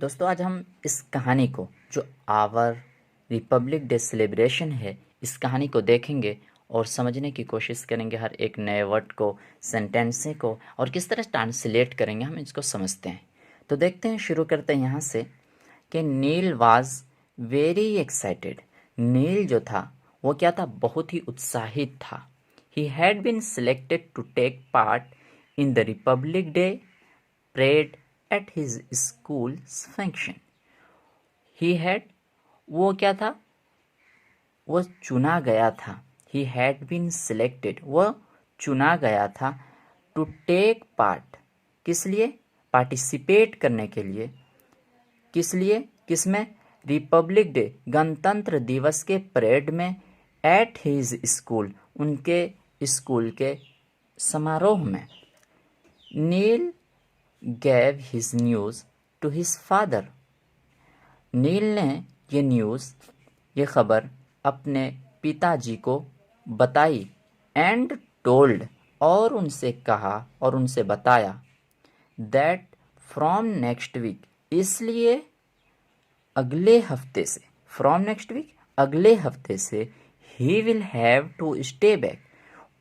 दोस्तों आज हम इस कहानी को जो आवर रिपब्लिक डे सेलिब्रेशन है इस कहानी को देखेंगे और समझने की कोशिश करेंगे हर एक नए वर्ड को, सेंटेंस को और किस तरह ट्रांसलेट करेंगे हम इसको समझते हैं। तो देखते हैं, शुरू करते हैं यहाँ से कि Neel was very excited. Neel जो था वो क्या था, बहुत ही उत्साहित था। He had been selected to take part in the republic day parade at his school function. He had, वो क्या था, वो चुना गया था। ही हैड बीन सिलेक्टेड, वो चुना गया था। टू टेक पार्ट, किस लिए, पार्टिसिपेट करने के लिए। किस लिए, किसमें, रिपब्लिक डे गणतंत्र दिवस के परेड में, एट हिज स्कूल, उनके स्कूल के समारोह में। नील gave his news to his father. नील ने ये न्यूज़, ये खबर अपने पिताजी को बताई। एंड टोल्ड, और उनसे कहा और उनसे बताया, दैट फ्रॉम नेक्स्ट वीक, इसलिए अगले हफ्ते से, फ्रॉम नेक्स्ट वीक अगले हफ्ते से, he will have to stay back,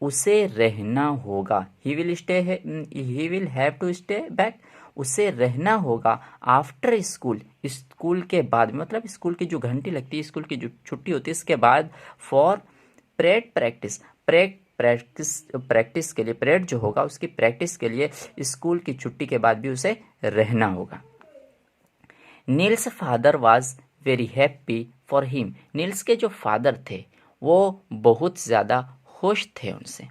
उसे रहना होगा। He will have to stay back, उसे रहना होगा। आफ्टर स्कूल, स्कूल के बाद, मतलब स्कूल की जो घंटी लगती है, स्कूल की जो छुट्टी होती है, इसके बाद, फॉर परेड प्रैक्टिस, प्रैक्टिस के लिए, परेड जो होगा उसकी प्रैक्टिस के लिए स्कूल की छुट्टी के बाद भी उसे रहना होगा। Niels father was very happy for him. Niels के जो फादर थे वो बहुत ज़्यादा खुश थे उनसे।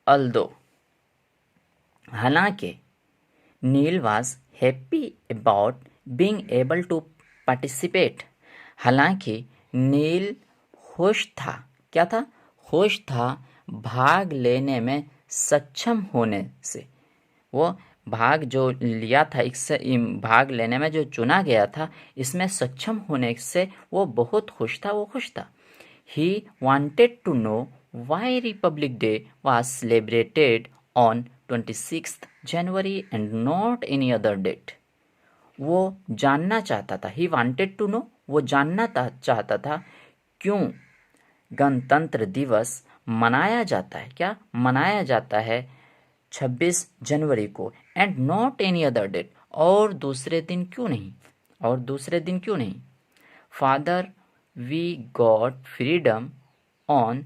अल्दो, हालांकि, Neil was happy about being able to participate, हालांकि नील खुश था, क्या था, खुश था भाग लेने में सक्षम होने से। वो भाग जो लिया था, इससे भाग लेने में जो चुना गया था, इसमें सक्षम होने से वो बहुत खुश था, वो खुश था। He wanted to know why Republic Day was celebrated on 26th January and not any other date. वो जानना चाहता था, he wanted to know, वो जानना चाहता था क्यों गणतंत्र दिवस मनाया जाता है, क्या मनाया जाता है 26 जनवरी को, and not any other date, और दूसरे दिन क्यों नहीं, और दूसरे दिन क्यों नहीं। Father, we got freedom on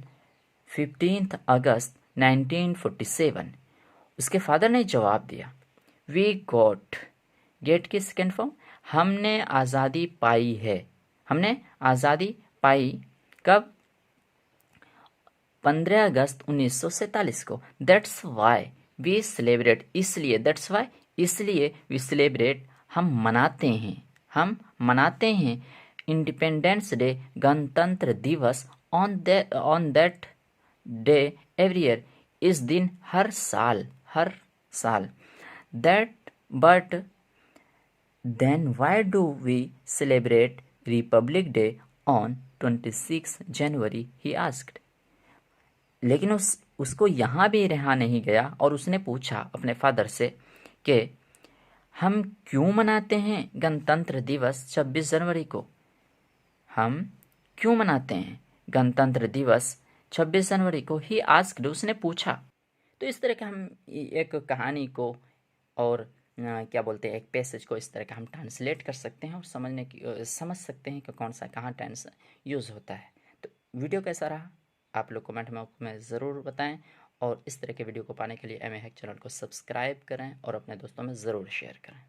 15 अगस्त 1947। उसके फादर ने जवाब दिया, वी गॉट, गेट की सेकेंड फॉर्म, हमने आज़ादी पाई है। हमने आज़ादी पाई कब, 15 अगस्त 1947 को। दैट्स वाई वी सेलिब्रेट, इसलिए, दैट्स वाई, इसलिए, वी सेलिब्रेट, हम मनाते हैं, हम मनाते हैं इंडिपेंडेंस डे, गणतंत्र दिवस, on that day every year, इस दिन हर साल, हर साल। That, but then why do we celebrate republic day on 26 जनवरी, ही आस्क्ड। लेकिन उसको यहाँ भी रहा नहीं गया और उसने पूछा अपने फादर से कि हम क्यों मनाते हैं गणतंत्र दिवस 26 जनवरी को, हम क्यों मनाते हैं गणतंत्र दिवस 26 जनवरी को। ही आस्क्ड, उसने पूछा। तो इस तरह का हम एक कहानी को और क्या बोलते हैं, एक पैसेज को इस तरह का हम ट्रांसलेट कर सकते हैं और समझ सकते हैं कि कौन सा कहाँ टेंस यूज़ होता है। तो वीडियो कैसा रहा आप लोग कमेंट में ज़रूर बताएं, और इस तरह के वीडियो को पाने के लिए एमए हैक चैनल को सब्सक्राइब करें और अपने दोस्तों में ज़रूर शेयर करें।